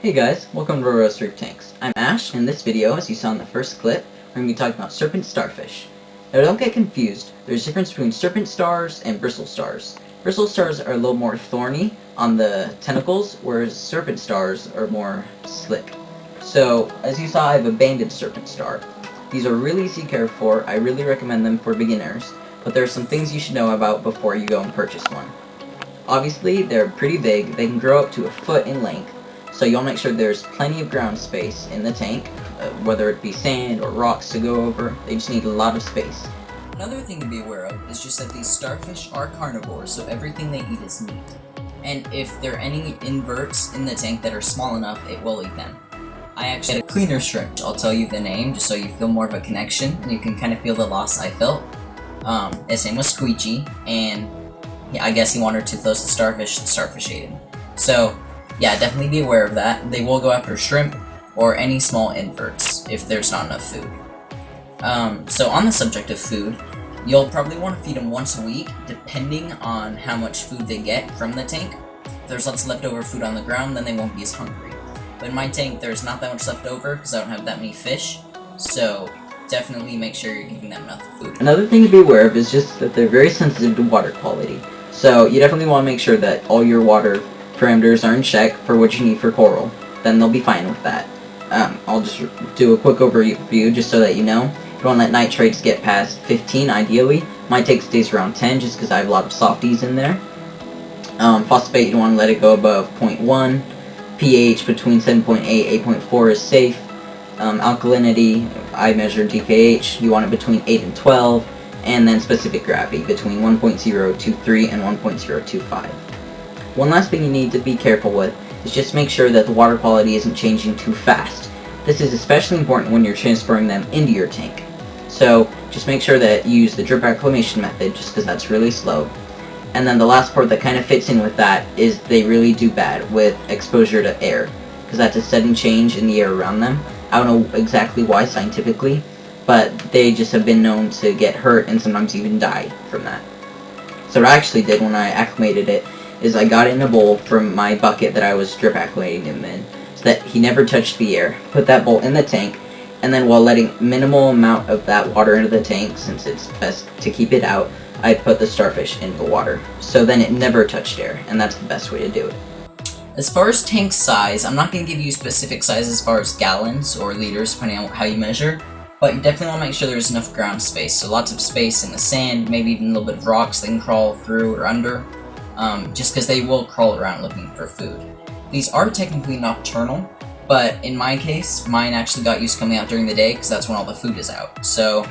Hey guys, welcome to Reef Tanks. I'm Ash, and in this video, as you saw in the first clip, we're going to be talking about serpent starfish. Now don't get confused, there's a difference between serpent stars and bristle stars. Bristle stars are a little more thorny on the tentacles, whereas serpent stars are more slick. So, as you saw, I have a Banded Serpent Star. These are really easy to care for, I really recommend them for beginners, but there are some things you should know about before you go and purchase one. Obviously, they're pretty big, they can grow up to a foot in length, so you'll make sure there's plenty of ground space in the tank, whether it be sand or rocks to go over. They just need a lot of space. Another thing to be aware of is just that these starfish are carnivores, so everything they eat is meat. And if there are any inverts in the tank that are small enough, it will eat them. I actually had a cleaner shrimp. I'll tell you the name just so you feel more of a connection and you can kind of feel the loss I felt. His name was Squeegee, and yeah, I guess he wandered too close to starfish, and starfish ate him. So yeah, definitely be aware of that. They will go after shrimp or any small inverts if there's not enough food. So on the subject of food, you'll probably want to feed them once a week, depending on how much food they get from the tank. If there's lots of leftover food on the ground, then they won't be as hungry. But in my tank, there's not that much left over because I don't have that many fish, so definitely make sure you're giving them enough food. Another thing to be aware of is just that they're very sensitive to water quality. So you definitely want to make sure that all your water parameters are in check for what you need for coral. Then they'll be fine with that. I'll just do a quick overview just so that you know. You don't let nitrates get past 15 ideally. My tank stays around 10 just because I have a lot of softies in there. Phosphate, you don't want to let it go above 0.1. pH between 7.8 8.4 is safe. Alkalinity, I measure DKH, you want it between 8 and 12. And then specific gravity between 1.023 and 1.025. One last thing you need to be careful with is just make sure that the water quality isn't changing too fast. This is especially important when you're transferring them into your tank. So just make sure that you use the drip acclimation method just because that's really slow. And then the last part that kind of fits in with that is they really do bad with exposure to air because that's a sudden change in the air around them. I don't know exactly why scientifically, but they just have been known to get hurt and sometimes even die from that. So what I actually did when I acclimated it is I got it in a bowl from my bucket that I was drip acclimating him in, so that he never touched the air. Put that bowl in the tank, and then while letting minimal amount of that water into the tank, since it's best to keep it out, I put the starfish in the water. So then it never touched air, and that's the best way to do it. As far as tank size, I'm not going to give you specific size as far as gallons or liters, depending on how you measure, but you definitely want to make sure there's enough ground space, so lots of space in the sand, maybe even a little bit of rocks they can crawl through or under. Just because they will crawl around looking for food. These are technically nocturnal, but in my case, mine actually got used to coming out during the day because that's when all the food is out. So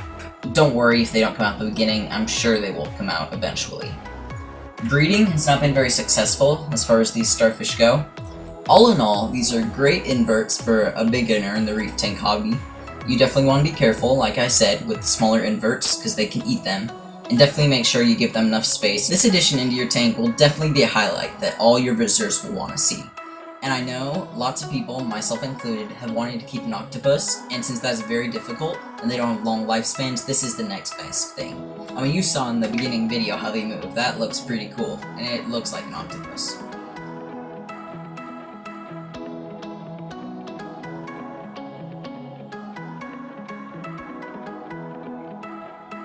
don't worry if they don't come out at the beginning, I'm sure they will come out eventually. Breeding has not been very successful as far as these starfish go. All in all, these are great inverts for a beginner in the reef tank hobby. You definitely want to be careful, like I said, with the smaller inverts because they can eat them. And definitely make sure you give them enough space. This addition into your tank will definitely be a highlight that all your visitors will want to see. And I know lots of people, myself included, have wanted to keep an octopus, and since that's very difficult and they don't have long lifespans, this is the next best thing. I mean, you saw in the beginning video how they move. That looks pretty cool, and it looks like an octopus.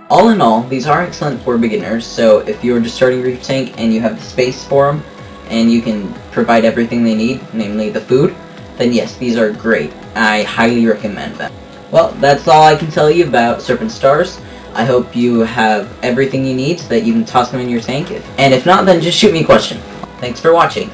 All in all, these are excellent for beginners, so if you're just starting a reef tank and you have the space for them, and you can provide everything they need, namely the food, then yes, these are great. I highly recommend them. Well, that's all I can tell you about serpent stars. I hope you have everything you need so that you can toss them in your tank, and if not, then just shoot me a question. Thanks for watching.